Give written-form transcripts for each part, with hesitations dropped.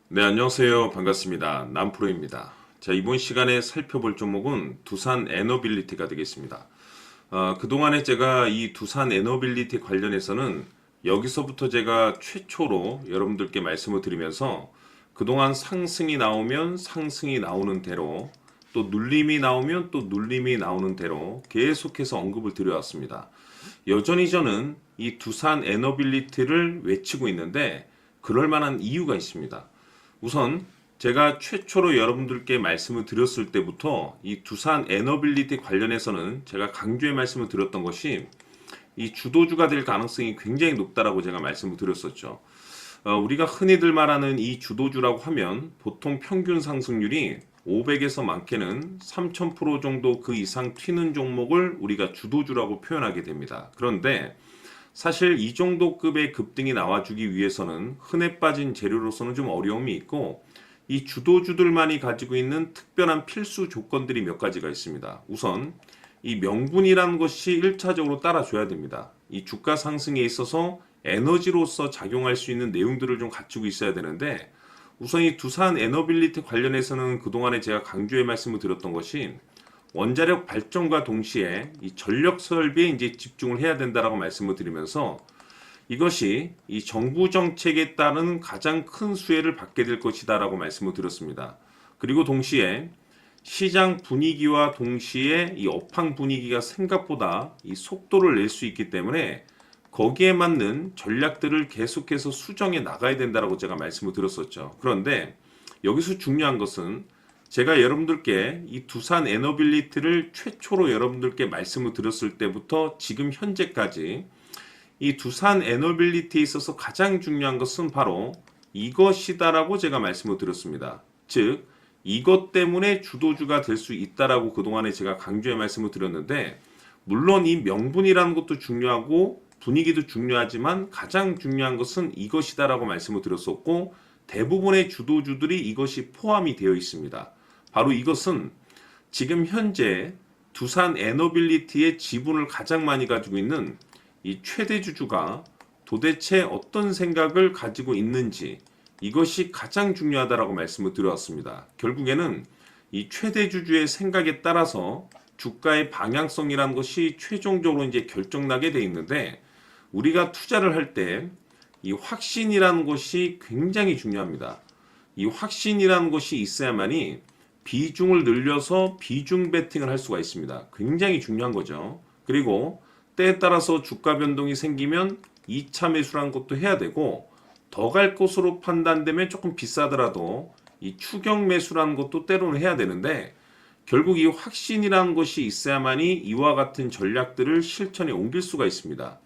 네, 안녕하세요. 반갑습니다. 남프로입니다. 자, 이번 시간에 살펴볼 종목은 두산 에너빌리티가 되겠습니다. 그동안에 제가 이 두산 에너빌리티 관련해서는 여기서부터 제가 최초로 여러분들께 말씀을 드리면서 그동안 상승이 나오면 상승이 나오는 대로 또 눌림이 나오면 또 눌림이 나오는 대로 계속해서 언급을 드려왔습니다. 여전히 저는 이 두산 에너빌리티를 외치고 있는데 그럴 만한 이유가 있습니다. 우선 제가 최초로 여러분들께 말씀을 드렸을 때부터 이 두산 에너빌리티 관련해서는 제가 강조의 말씀을 드렸던 것이 이 주도주가 될 가능성이 굉장히 높다라고 제가 말씀을 드렸었죠. 우리가 흔히들 말하는 이 주도주라고 하면 보통 평균 상승률이 500에서 많게는 3000% 정도 그 이상 튀는 종목을 우리가 주도주라고 표현하게 됩니다. 그런데 사실 이 정도 급의 급등이 나와주기 위해서는 흔해 빠진 재료로서는 좀 어려움이 있고 이 주도주들만이 가지고 있는 특별한 필수 조건들이 몇 가지가 있습니다. 우선 이 명분이라는 것이 1차적으로 따라줘야 됩니다. 이 주가 상승에 있어서 에너지로서 작용할 수 있는 내용들을 좀 갖추고 있어야 되는데 우선 이 두산 에너빌리티 관련해서는 그동안에 제가 강조의 말씀을 드렸던 것이 원자력 발전과 동시에 이 전력 설비에 이제 집중을 해야 된다라고 말씀을 드리면서 이것이 이 정부 정책에 따른 가장 큰 수혜를 받게 될 것이다라고 말씀을 드렸습니다. 그리고 동시에 시장 분위기와 동시에 이 업황 분위기가 생각보다 이 속도를 낼 수 있기 때문에 거기에 맞는 전략들을 계속해서 수정해 나가야 된다라고 제가 말씀을 드렸었죠. 그런데 여기서 중요한 것은 제가 여러분들께 이 두산 에너빌리티를 최초로 여러분들께 말씀을 드렸을 때부터 지금 현재까지 이 두산 에너빌리티에 있어서 가장 중요한 것은 바로 이것이다라고 제가 말씀을 드렸습니다. 즉 이것 때문에 주도주가 될 수 있다라고 그동안에 제가 강조의 말씀을 드렸는데 물론 이 명분이라는 것도 중요하고 분위기도 중요하지만 가장 중요한 것은 이것이다라고 말씀을 드렸었고 대부분의 주도주들이 이것이 포함이 되어 있습니다. 바로 이것은 지금 현재 두산 에너빌리티의 지분을 가장 많이 가지고 있는 이 최대 주주가 도대체 어떤 생각을 가지고 있는지 이것이 가장 중요하다라고 말씀을 드렸습니다. 결국에는 이 최대 주주의 생각에 따라서 주가의 방향성이라는 것이 최종적으로 이제 결정나게 돼 있는데 우리가 투자를 할 때 이 확신이라는 것이 굉장히 중요합니다. 이 확신이라는 것이 있어야만이 비중을 늘려서 비중 베팅을 할 수가 있습니다. 굉장히 중요한 거죠. 그리고 때에 따라서 주가 변동이 생기면 2차 매수라는 것도 해야 되고 더 갈 것으로 판단되면 조금 비싸더라도 이 추격 매수라는 것도 때로는 해야 되는데 결국 이 확신이라는 것이 있어야만이 이와 같은 전략들을 실천에 옮길 수가 있습니다.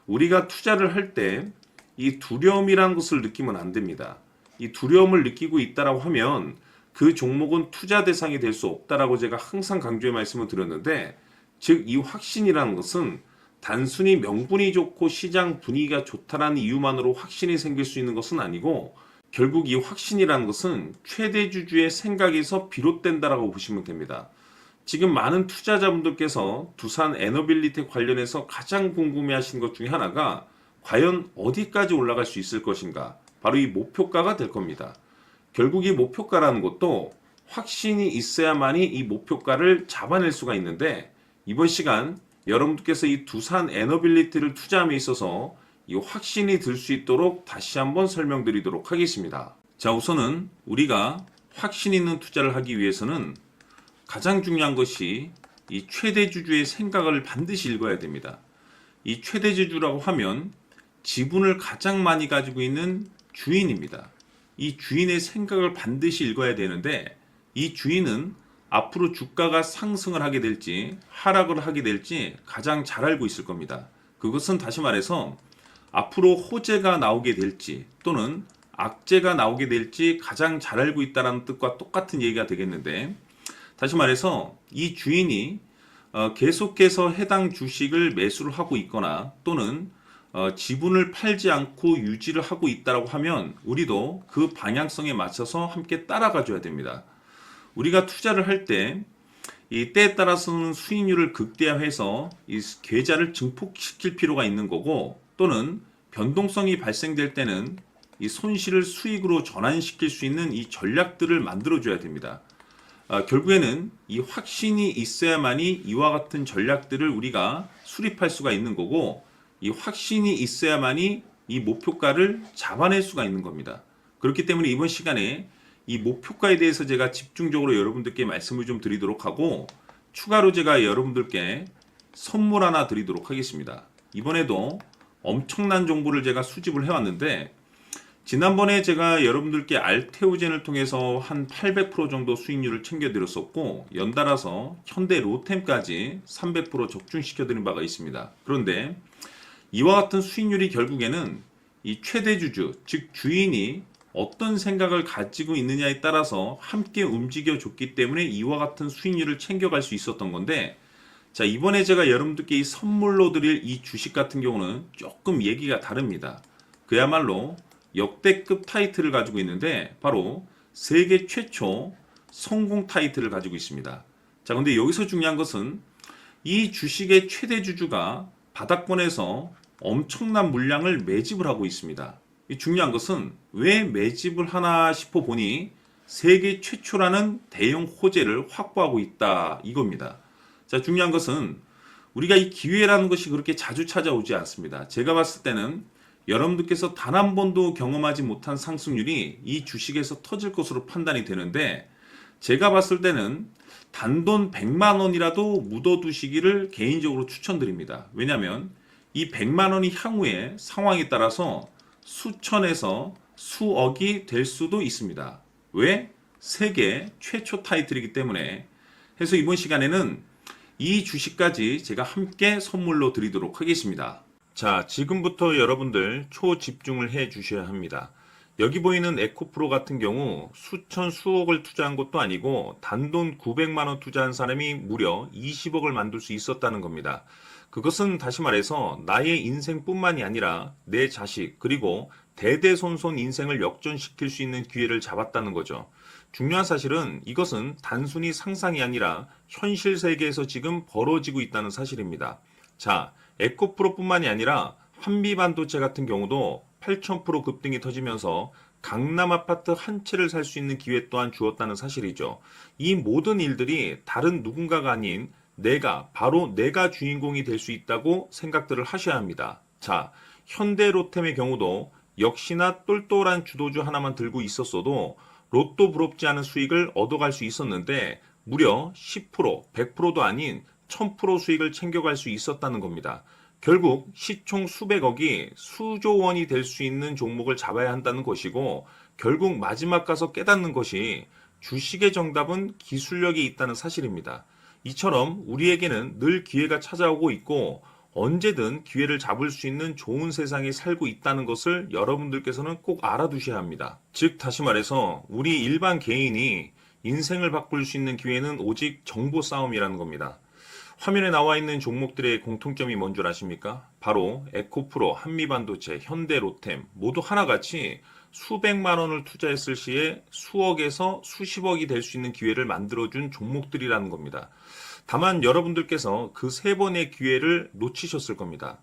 우리가 투자를 할 때 이 두려움이라는 것을 느끼면 안 됩니다. 이 두려움을 느끼고 있다라고 하면 그 종목은 투자 대상이 될 수 없다라고 제가 항상 강조의 말씀을 드렸는데 즉 이 확신이라는 것은 단순히 명분이 좋고 시장 분위기가 좋다라는 이유만으로 확신이 생길 수 있는 것은 아니고 결국 이 확신이라는 것은 최대 주주의 생각에서 비롯된다라고 보시면 됩니다. 지금 많은 투자자분들께서 두산 에너빌리티 관련해서 가장 궁금해하시는 것 중에 하나가 과연 어디까지 올라갈 수 있을 것인가? 바로 이 목표가가 될 겁니다. 결국 이 목표가라는 것도 확신이 있어야만이 이 목표가를 잡아낼 수가 있는데 이번 시간 여러분들께서 이 두산 에너빌리티를 투자함에 있어서 이 확신이 들 수 있도록 다시 한번 설명드리도록 하겠습니다. 자, 우선은 우리가 확신 있는 투자를 하기 위해서는 가장 중요한 것이 이 최대 주주의 생각을 반드시 읽어야 됩니다. 이 최대 주주라고 하면 지분을 가장 많이 가지고 있는 주인입니다. 이 주인의 생각을 반드시 읽어야 되는데 이 주인은 앞으로 주가가 상승을 하게 될지 하락을 하게 될지 가장 잘 알고 있을 겁니다. 그것은 다시 말해서 앞으로 호재가 나오게 될지 또는 악재가 나오게 될지 가장 잘 알고 있다는 뜻과 똑같은 얘기가 되겠는데 다시 말해서 이 주인이 계속해서 해당 주식을 매수를 하고 있거나 또는 지분을 팔지 않고 유지를 하고 있다고 하면 우리도 그 방향성에 맞춰서 함께 따라가 줘야 됩니다. 우리가 투자를 할 때 이 때에 따라서는 수익률을 극대화해서 이 계좌를 증폭시킬 필요가 있는 거고 또는 변동성이 발생될 때는 이 손실을 수익으로 전환시킬 수 있는 이 전략들을 만들어줘야 됩니다. 결국에는 이 확신이 있어야만이 이와 같은 전략들을 우리가 수립할 수가 있는 거고, 이 확신이 있어야만이 이 목표가를 잡아낼 수가 있는 겁니다. 그렇기 때문에 이번 시간에 이 목표가에 대해서 제가 집중적으로 여러분들께 말씀을 좀 드리도록 하고, 추가로 제가 여러분들께 선물 하나 드리도록 하겠습니다. 이번에도 엄청난 정보를 제가 수집을 해왔는데, 지난번에 제가 여러분들께 알테오젠을 통해서 한 800% 정도 수익률을 챙겨드렸었고, 연달아서 현대 로템까지 300% 적중시켜드린 바가 있습니다. 그런데 이와 같은 수익률이 결국에는 이 최대 주주, 즉 주인이 어떤 생각을 가지고 있느냐에 따라서 함께 움직여줬기 때문에 이와 같은 수익률을 챙겨갈 수 있었던 건데, 자, 이번에 제가 여러분들께 이 선물로 드릴 이 주식 같은 경우는 조금 얘기가 다릅니다. 그야말로 역대급 타이틀을 가지고 있는데, 바로 세계 최초 성공 타이틀을 가지고 있습니다. 자, 근데 여기서 중요한 것은 이 주식의 최대 주주가 바닥권에서 엄청난 물량을 매집을 하고 있습니다. 이 중요한 것은 왜 매집을 하나 싶어 보니 세계 최초라는 대형 호재를 확보하고 있다, 이겁니다. 자, 중요한 것은 우리가 이 기회라는 것이 그렇게 자주 찾아오지 않습니다. 제가 봤을 때는 여러분들께서 단 한 번도 경험하지 못한 상승률이 이 주식에서 터질 것으로 판단이 되는데, 제가 봤을 때는 단돈 100만 원이라도 묻어두시기를 개인적으로 추천드립니다. 왜냐하면 이 100만 원이 향후에 상황에 따라서 수천에서 수억이 될 수도 있습니다. 왜? 세계 최초 타이틀이기 때문에. 해서 이번 시간에는 이 주식까지 제가 함께 선물로 드리도록 하겠습니다. 자, 지금부터 여러분들 초집중을 해 주셔야 합니다. 여기 보이는 에코프로 같은 경우 수천 수억을 투자한 것도 아니고 단돈 900만 원 투자한 사람이 무려 20억을 만들 수 있었다는 겁니다. 그것은 다시 말해서 나의 인생뿐만이 아니라 내 자식, 그리고 대대손손 인생을 역전시킬 수 있는 기회를 잡았다는 거죠. 중요한 사실은 이것은 단순히 상상이 아니라 현실 세계에서 지금 벌어지고 있다는 사실입니다. 자, 에코프로뿐만이 아니라 한미반도체 같은 경우도 8,000% 급등이 터지면서 강남 아파트 한 채를 살 수 있는 기회 또한 주었다는 사실이죠. 이 모든 일들이 다른 누군가가 아닌 바로 내가 주인공이 될 수 있다고 생각들을 하셔야 합니다. 자, 현대로템의 경우도 역시나 똘똘한 주도주 하나만 들고 있었어도 로또 부럽지 않은 수익을 얻어갈 수 있었는데, 무려 10%, 100%도 아닌 1000% 수익을 챙겨갈 수 있었다는 겁니다. 결국 시총 수백억이 수조 원이 될 수 있는 종목을 잡아야 한다는 것이고, 결국 마지막 가서 깨닫는 것이 주식의 정답은 기술력이 있다는 사실입니다. 이처럼 우리에게는 늘 기회가 찾아오고 있고 언제든 기회를 잡을 수 있는 좋은 세상에 살고 있다는 것을 여러분들께서는 꼭 알아두셔야 합니다. 즉 다시 말해서 우리 일반 개인이 인생을 바꿀 수 있는 기회는 오직 정보 싸움이라는 겁니다. 화면에 나와 있는 종목들의 공통점이 뭔 줄 아십니까? 바로 에코프로, 한미반도체, 현대로템 모두 하나같이 수백만 원을 투자했을 시에 수억에서 수십억이 될 수 있는 기회를 만들어준 종목들이라는 겁니다. 다만 여러분들께서 그 세 번의 기회를 놓치셨을 겁니다.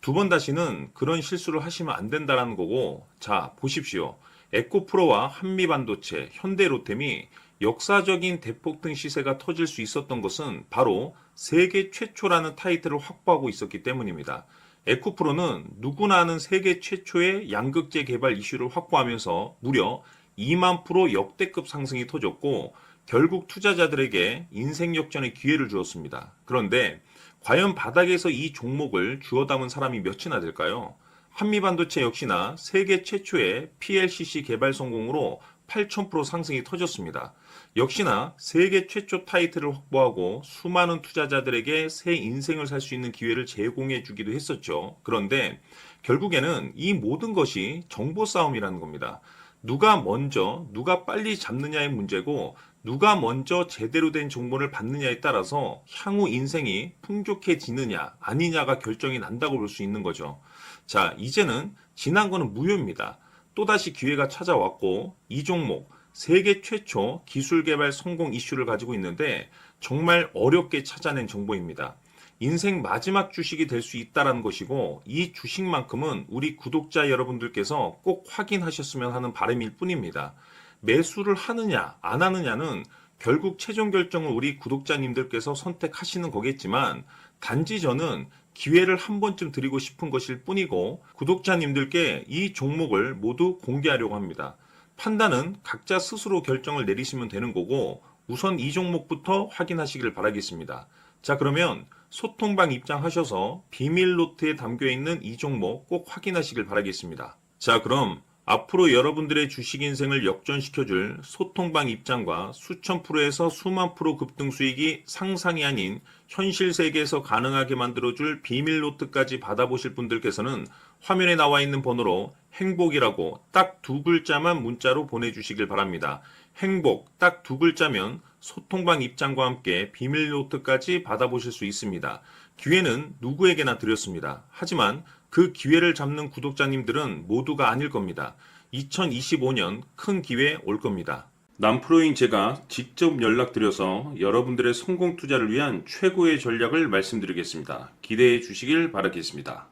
두 번 다시는 그런 실수를 하시면 안 된다는 거고, 자, 보십시오. 에코프로와 한미반도체, 현대로템이 역사적인 대폭등 시세가 터질 수 있었던 것은 바로 세계 최초라는 타이틀을 확보하고 있었기 때문입니다. 에코프로는 누구나 아는 세계 최초의 양극재 개발 이슈를 확보하면서 무려 2만 프로 역대급 상승이 터졌고, 결국 투자자들에게 인생 역전의 기회를 주었습니다. 그런데 과연 바닥에서 이 종목을 주워 담은 사람이 몇이나 될까요? 한미반도체 역시나 세계 최초의 PLCC 개발 성공으로 8,000% 상승이 터졌습니다. 역시나 세계 최초 타이틀을 확보하고 수많은 투자자들에게 새 인생을 살 수 있는 기회를 제공해 주기도 했었죠. 그런데 결국에는 이 모든 것이 정보 싸움이라는 겁니다. 누가 먼저, 누가 빨리 잡느냐의 문제고, 누가 먼저 제대로 된 정보를 받느냐에 따라서 향후 인생이 풍족해지느냐 아니냐가 결정이 난다고 볼 수 있는 거죠. 자, 이제는 지난 거는 무효입니다. 또다시 기회가 찾아왔고, 이 종목 세계 최초 기술 개발 성공 이슈를 가지고 있는데 정말 어렵게 찾아낸 정보입니다. 인생 마지막 주식이 될 수 있다라는 것이고 이 주식만큼은 우리 구독자 여러분들께서 꼭 확인하셨으면 하는 바람일 뿐입니다. 매수를 하느냐 안 하느냐는 결국 최종 결정을 우리 구독자님들께서 선택하시는 거겠지만 단지 저는 기회를 한 번쯤 드리고 싶은 것일 뿐이고 구독자님들께 이 종목을 모두 공개하려고 합니다. 판단은 각자 스스로 결정을 내리시면 되는 거고 우선 이 종목부터 확인하시길 바라겠습니다. 자, 그러면 소통방 입장하셔서 비밀 노트에 담겨 있는 이 종목 꼭 확인하시길 바라겠습니다. 자, 그럼 앞으로 여러분들의 주식 인생을 역전시켜줄 소통방 입장과 수천 프로에서 수만 프로 급등 수익이 상상이 아닌 현실 세계에서 가능하게 만들어줄 비밀 노트까지 받아보실 분들께서는 화면에 나와 있는 번호로 행복이라고 딱 두 글자만 문자로 보내주시길 바랍니다. 행복 딱 두 글자면 소통방 입장과 함께 비밀 노트까지 받아보실 수 있습니다. 기회는 누구에게나 드렸습니다. 하지만 그 기회를 잡는 구독자님들은 모두가 아닐 겁니다. 2025년 큰 기회 올 겁니다. 남프로인 제가 직접 연락드려서 여러분들의 성공 투자를 위한 최고의 전략을 말씀드리겠습니다. 기대해 주시길 바라겠습니다.